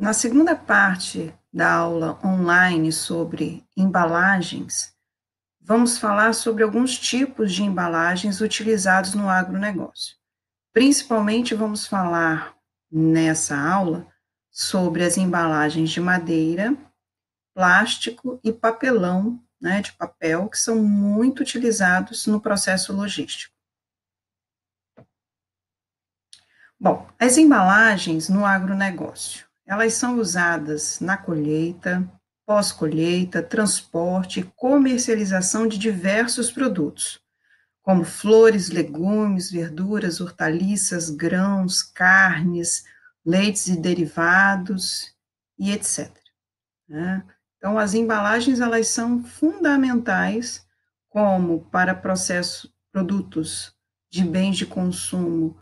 Na segunda parte da aula online sobre embalagens, vamos falar sobre alguns tipos de embalagens utilizados no agronegócio. Principalmente vamos falar nessa aula sobre as embalagens de madeira, plástico e papelão, né, de papel, que são muito utilizados no processo logístico. Bom, as embalagens no agronegócio, elas são usadas na colheita, pós-colheita, transporte e comercialização de diversos produtos, como flores, legumes, verduras, hortaliças, grãos, carnes, leites e derivados e etc. Né? Então, as embalagens elas são fundamentais como para produtos de bens de consumo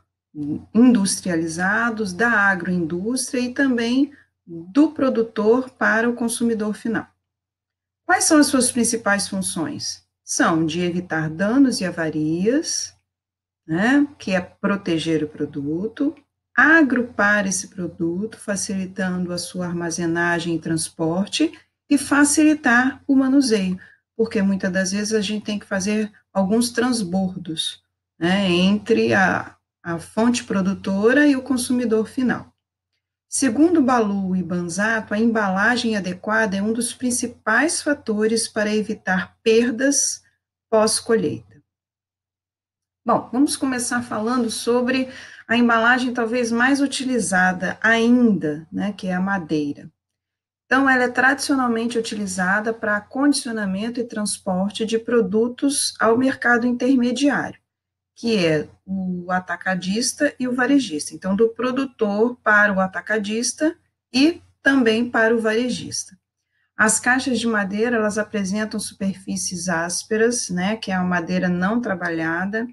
industrializados, da agroindústria e também do produtor para o consumidor final. Quais são as suas principais funções? São de evitar danos e avarias, né, que é proteger o produto, agrupar esse produto, facilitando a sua armazenagem e transporte, e facilitar o manuseio, porque muitas das vezes a gente tem que fazer alguns transbordos, né, entre a fonte produtora e o consumidor final. Segundo Balu e Banzato, a embalagem adequada é um dos principais fatores para evitar perdas pós-colheita. Bom, vamos começar falando sobre a embalagem talvez mais utilizada ainda, né, que é a madeira. Então, ela é tradicionalmente utilizada para acondicionamento e transporte de produtos ao mercado intermediário, que é o atacadista e o varejista. Então, do produtor para o atacadista e também para o varejista. As caixas de madeira, elas apresentam superfícies ásperas, né, que é uma madeira não trabalhada,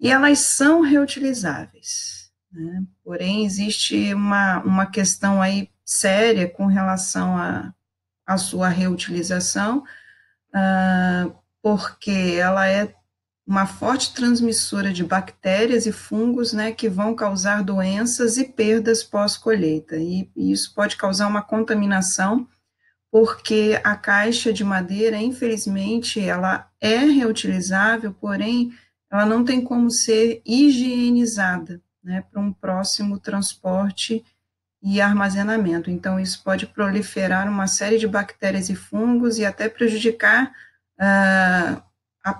e elas são reutilizáveis, né? Porém, existe uma questão aí séria com relação à sua reutilização, porque ela é uma forte transmissora de bactérias e fungos, né, que vão causar doenças e perdas pós-colheita, e isso pode causar uma contaminação, porque a caixa de madeira, infelizmente, ela é reutilizável, porém, ela não tem como ser higienizada, né, para um próximo transporte e armazenamento. Então, isso pode proliferar uma série de bactérias e fungos e até prejudicar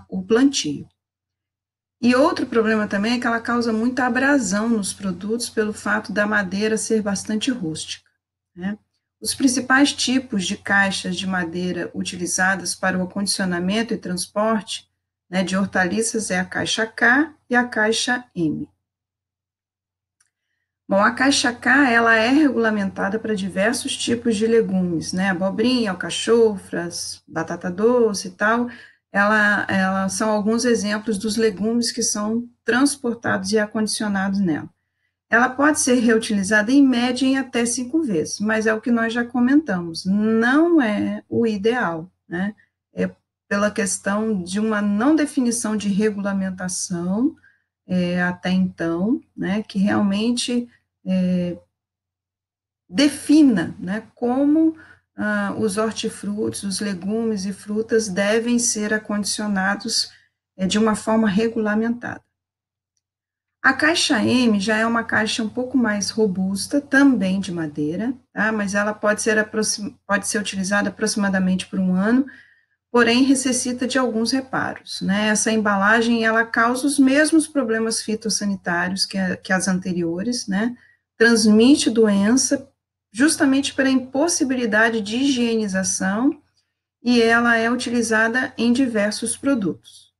o plantio. E outro problema também é que ela causa muita abrasão nos produtos pelo fato da madeira ser bastante rústica, né? Os principais tipos de caixas de madeira utilizadas para o acondicionamento e transporte, né, de hortaliças é a caixa K e a caixa M. Bom, a caixa K, ela é regulamentada para diversos tipos de legumes, né, abobrinha, alcachofras, batata doce e tal. Ela são alguns exemplos dos legumes que são transportados e acondicionados nela. Ela pode ser reutilizada em média em até 5 vezes, mas é o que nós já comentamos, não é o ideal, né? É pela questão de uma não definição de regulamentação até então, né, que realmente defina, né, como os hortifrutos, os legumes e frutas devem ser acondicionados de uma forma regulamentada. A caixa M já é uma caixa um pouco mais robusta, também de madeira, tá? Mas ela pode ser utilizada aproximadamente por um ano, porém necessita de alguns reparos, né? Essa embalagem, ela causa os mesmos problemas fitossanitários que as anteriores, né? Transmite doença justamente pela impossibilidade de higienização e ela é utilizada em diversos produtos.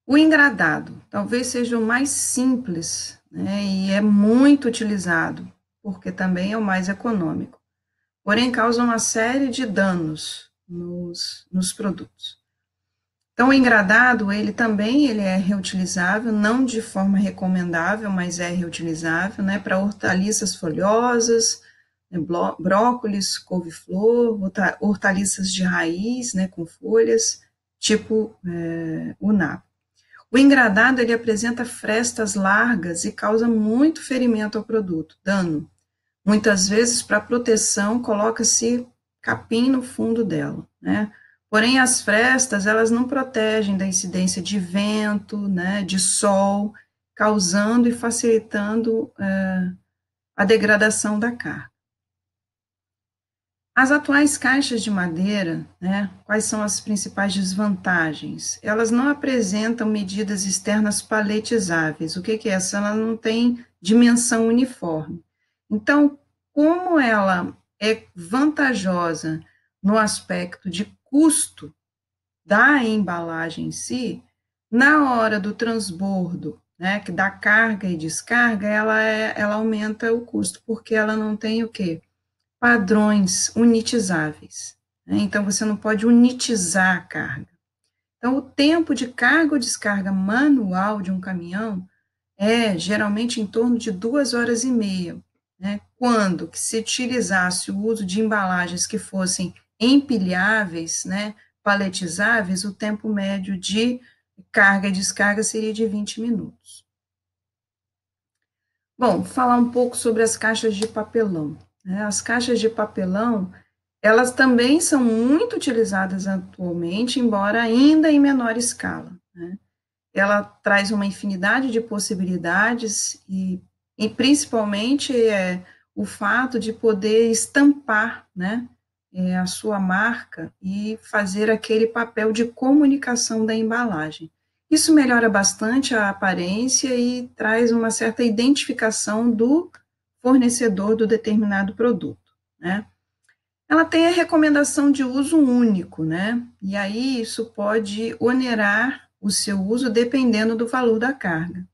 O engradado talvez seja o mais simples, né, e é muito utilizado, porque também é o mais econômico, porém causa uma série de danos nos produtos. Então, o engradado, ele é reutilizável, não de forma recomendável, mas é reutilizável, né, para hortaliças folhosas, né, brócolis, couve-flor, hortaliças de raiz, né, com folhas, tipo o nabo. O engradado, ele apresenta frestas largas e causa muito ferimento ao produto, dano. Muitas vezes, para proteção, coloca-se capim no fundo dela, né? Porém, as frestas, elas não protegem da incidência de vento, né, de sol, causando e facilitando a degradação da carne. As atuais caixas de madeira, né, quais são as principais desvantagens? Elas não apresentam medidas externas paletizáveis. O que é isso? Ela não tem dimensão uniforme. Então, como ela é vantajosa no aspecto de custo da embalagem em si, na hora do transbordo, né, que da carga e descarga, ela aumenta o custo, porque ela não tem o quê? Padrões unitizáveis, né? Então, você não pode unitizar a carga. Então, o tempo de carga ou descarga manual de um caminhão é geralmente em torno de 2 horas e meia, né? Quando que se utilizasse o uso de embalagens que fossem empilháveis, né, paletizáveis, o tempo médio de carga e descarga seria de 20 minutos. Bom, falar um pouco sobre as caixas de papelão. As caixas de papelão, elas também são muito utilizadas atualmente, embora ainda em menor escala, né? Ela traz uma infinidade de possibilidades e principalmente o fato de poder estampar, né, a sua marca e fazer aquele papel de comunicação da embalagem. Isso melhora bastante a aparência e traz uma certa identificação do fornecedor do determinado produto, né? Ela tem a recomendação de uso único, né? E aí isso pode onerar o seu uso dependendo do valor da carga.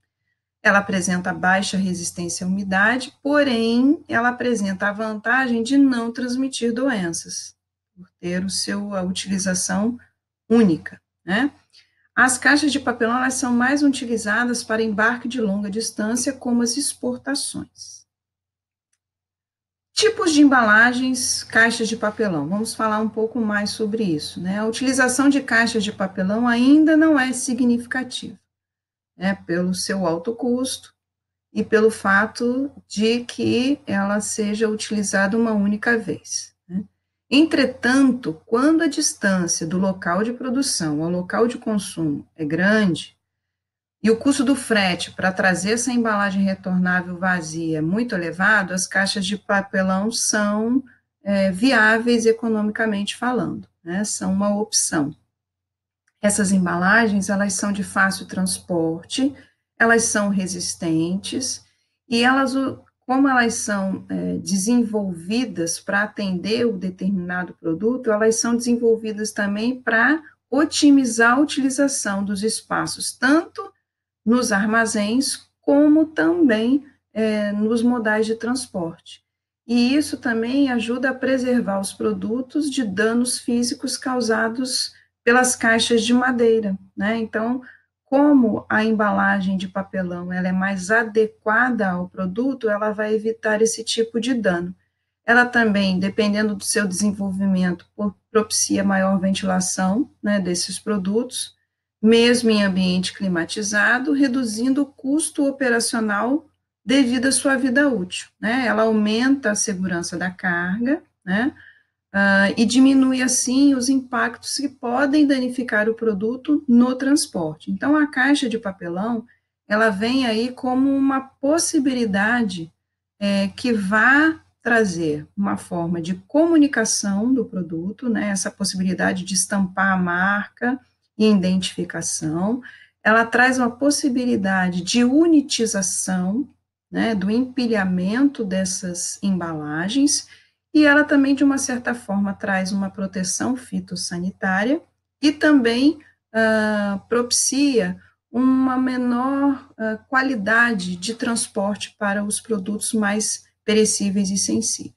Ela apresenta baixa resistência à umidade, porém, ela apresenta a vantagem de não transmitir doenças, por ter a utilização única, né? As caixas de papelão, elas são mais utilizadas para embarque de longa distância, como as exportações. Tipos de embalagens, caixas de papelão. Vamos falar um pouco mais sobre isso, né? A utilização de caixas de papelão ainda não é significativa, né? Pelo seu alto custo e pelo fato de que ela seja utilizada uma única vez, né? Entretanto, quando a distância do local de produção ao local de consumo é grande, e o custo do frete para trazer essa embalagem retornável vazia é muito elevado, as caixas de papelão são viáveis economicamente falando, né? São uma opção. Essas embalagens, elas são de fácil transporte, elas são resistentes, e como elas são desenvolvidas para atender o determinado produto, elas são desenvolvidas também para otimizar a utilização dos espaços, tanto nos armazéns, como também nos modais de transporte. E isso também ajuda a preservar os produtos de danos físicos causados pelas caixas de madeira, né? Então, como a embalagem de papelão ela é mais adequada ao produto, ela vai evitar esse tipo de dano. Ela também, dependendo do seu desenvolvimento, propicia maior ventilação, né, desses produtos, mesmo em ambiente climatizado, reduzindo o custo operacional devido à sua vida útil, né? Ela aumenta a segurança da carga, né? E diminui, assim, os impactos que podem danificar o produto no transporte. Então, a caixa de papelão, ela vem aí como uma possibilidade que vai trazer uma forma de comunicação do produto, né? Essa possibilidade de estampar a marca, e identificação, ela traz uma possibilidade de unitização, né, do empilhamento dessas embalagens, e ela também, de uma certa forma, traz uma proteção fitossanitária e também propicia uma menor qualidade de transporte para os produtos mais perecíveis e sensíveis.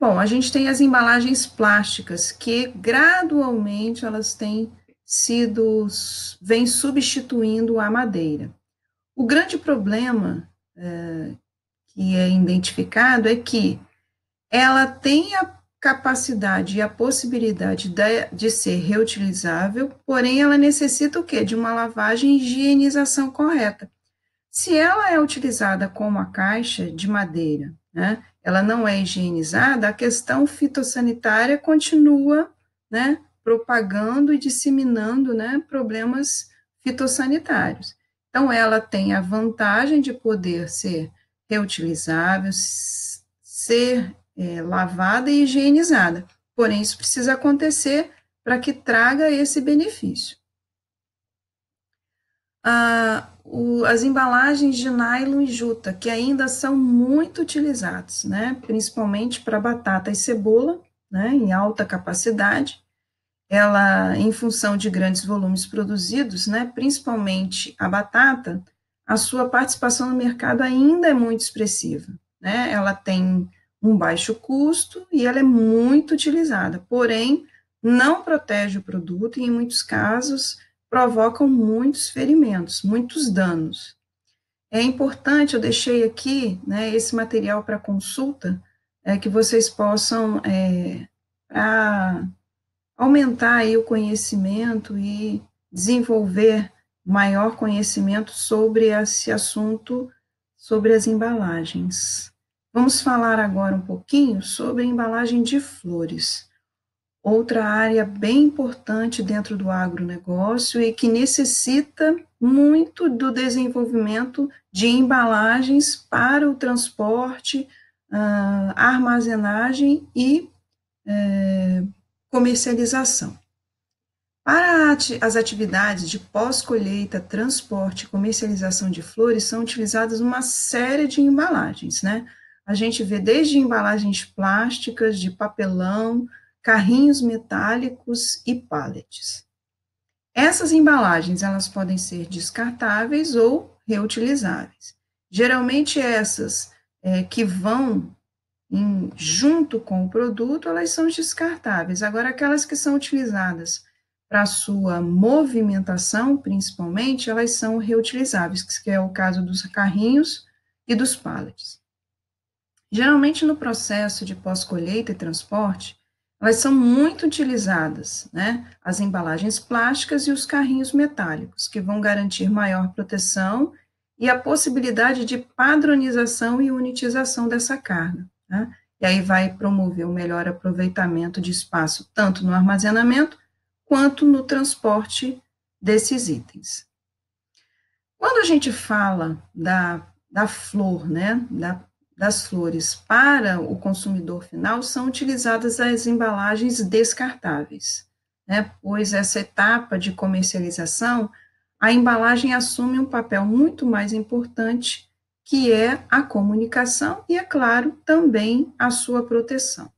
Bom, a gente tem as embalagens plásticas, que gradualmente elas vêm substituindo a madeira. O grande problema que é identificado é que ela tem capacidade e a possibilidade de ser reutilizável, porém ela necessita o quê? De uma lavagem e higienização correta. Se ela é utilizada como a caixa de madeira, né, ela não é higienizada, a questão fitossanitária continua, né, propagando e disseminando, né, problemas fitossanitários. Então, ela tem a vantagem de poder ser reutilizável, ser lavada e higienizada. Porém, isso precisa acontecer para que traga esse benefício. As embalagens de nylon e juta, que ainda são muito utilizados, né, principalmente para batata e cebola, né, em alta capacidade, ela, em função de grandes volumes produzidos, né, principalmente a batata, a sua participação no mercado ainda é muito expressiva, né, ela tem um baixo custo e ela é muito utilizada, porém, não protege o produto e, em muitos casos, provocam muitos ferimentos, muitos danos. É importante, eu deixei aqui, né, esse material para consulta, que vocês possam aumentar aí o conhecimento e desenvolver maior conhecimento sobre esse assunto, sobre as embalagens. Vamos falar agora um pouquinho sobre a embalagem de flores. Outra área bem importante dentro do agronegócio e que necessita muito do desenvolvimento de embalagens para o transporte, armazenagem e comercialização. Para as atividades de pós-colheita, transporte e comercialização de flores, são utilizadas uma série de embalagens, né? A gente vê desde embalagens plásticas, de papelão, carrinhos metálicos e pallets. Essas embalagens, elas podem ser descartáveis ou reutilizáveis. Geralmente essas que vão junto com o produto, elas são descartáveis. Agora, aquelas que são utilizadas para sua movimentação, principalmente, elas são reutilizáveis, que é o caso dos carrinhos e dos pallets. Geralmente, no processo de pós-colheita e transporte, elas são muito utilizadas, né? As embalagens plásticas e os carrinhos metálicos, que vão garantir maior proteção e a possibilidade de padronização e unitização dessa carga, né? E aí vai promover o melhor aproveitamento de espaço, tanto no armazenamento, quanto no transporte desses itens. Quando a gente fala da flor, né, das flores para o consumidor final, são utilizadas as embalagens descartáveis, né, pois essa etapa de comercialização, a embalagem assume um papel muito mais importante, que é a comunicação e, é claro, também a sua proteção.